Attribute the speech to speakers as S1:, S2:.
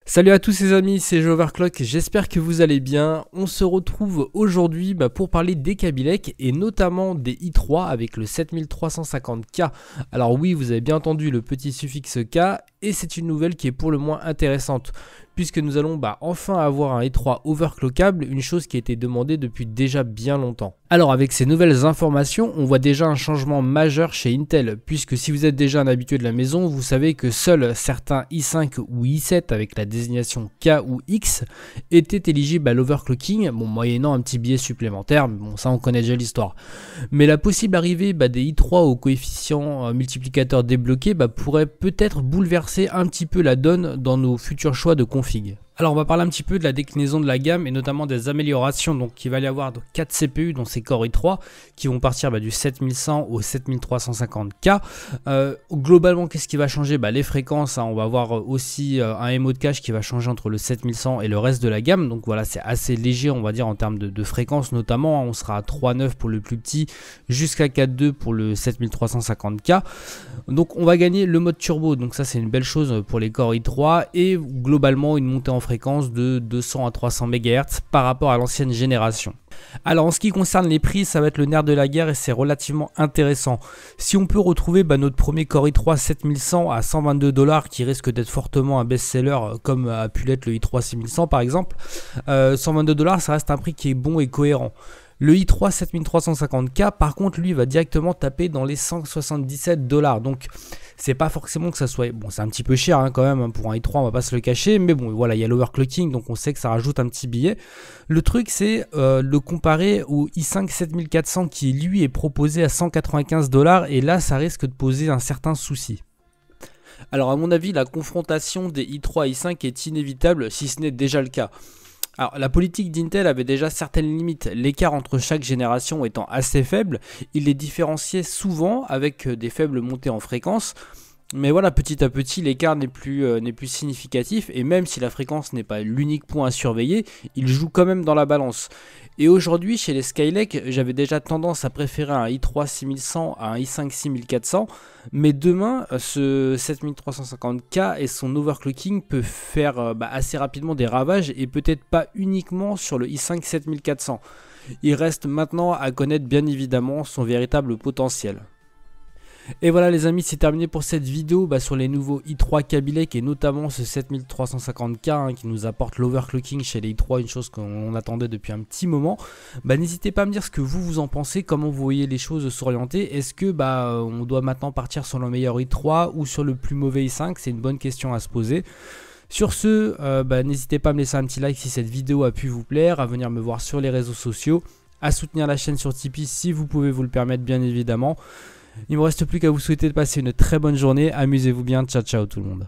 S1: Salut à tous les amis, c'est Joverclock, j'espère que vous allez bien. On se retrouve aujourd'hui pour parler des Kabilek et notamment des i3 avec le 7350K. Alors oui, vous avez bien entendu le petit suffixe K et c'est une nouvelle qui est pour le moins intéressante puisque nous allons enfin avoir un i3 overclockable, une chose qui a été demandée depuis déjà bien longtemps. Alors avec ces nouvelles informations, on voit déjà un changement majeur chez Intel, puisque si vous êtes déjà un habitué de la maison, vous savez que seuls certains i5 ou i7 avec la désignation K ou X étaient éligibles à l'overclocking, moyennant un petit billet supplémentaire, mais ça on connaît déjà l'histoire. Mais la possible arrivée des i3 au coefficient multiplicateur débloqué pourrait peut-être bouleverser un petit peu la donne dans nos futurs choix de config. Alors on va parler un petit peu de la déclinaison de la gamme et notamment des améliorations. Donc il va y avoir 4 CPU dont ces Core i3 qui vont partir du 7100 au 7350K. Globalement qu'est-ce qui va changer? Les fréquences, on va avoir aussi un MO de cache qui va changer entre le 7100 et le reste de la gamme. Donc voilà, c'est assez léger on va dire en termes de fréquence notamment. On sera à 3.9 pour le plus petit jusqu'à 4.2 pour le 7350K. Donc on va gagner le mode turbo, donc ça c'est une belle chose pour les Core i3 et globalement une montée en fréquence de 200 à 300 MHz par rapport à l'ancienne génération. Alors en ce qui concerne les prix, ça va être le nerf de la guerre et c'est relativement intéressant. Si on peut retrouver notre premier Core i3 7100 à 122 $, qui risque d'être fortement un best-seller comme a pu l'être le i3 6100 par exemple, 122 $, ça reste un prix qui est bon et cohérent. Le i3 7350K par contre lui va directement taper dans les 177 $, donc c'est pas forcément que ça soit, c'est un petit peu cher quand même pour un i3, on va pas se le cacher, mais bon voilà, il y a l'overclocking donc on sait que ça rajoute un petit billet. Le truc c'est le comparer au i5 7400 qui lui est proposé à 195 $, et là ça risque de poser un certain souci. Alors à mon avis la confrontation des i3 et i5 est inévitable si ce n'est déjà le cas. Alors la politique d'Intel avait déjà certaines limites, l'écart entre chaque génération étant assez faible, il les différenciait souvent avec des faibles montées en fréquence, mais voilà, petit à petit l'écart n'est plus significatif et même si la fréquence n'est pas l'unique point à surveiller, il joue quand même dans la balance. Et aujourd'hui chez les Skylake, j'avais déjà tendance à préférer un i3 6100 à un i5 6400, mais demain ce 7350K et son overclocking peut faire assez rapidement des ravages et peut-être pas uniquement sur le i5 7400. Il reste maintenant à connaître bien évidemment son véritable potentiel. Et voilà les amis, c'est terminé pour cette vidéo sur les nouveaux i3 Kabilek et notamment ce 7350K qui nous apporte l'overclocking chez les i3, une chose qu'on attendait depuis un petit moment. N'hésitez pas à me dire ce que vous en pensez, comment vous voyez les choses s'orienter. Est-ce que on doit maintenant partir sur le meilleur i3 ou sur le plus mauvais i5? C'est une bonne question à se poser. Sur ce, n'hésitez pas à me laisser un petit like si cette vidéo a pu vous plaire, à venir me voir sur les réseaux sociaux, à soutenir la chaîne sur Tipeee si vous pouvez vous le permettre bien évidemment. Il ne me reste plus qu'à vous souhaiter de passer une très bonne journée, amusez-vous bien, ciao ciao tout le monde.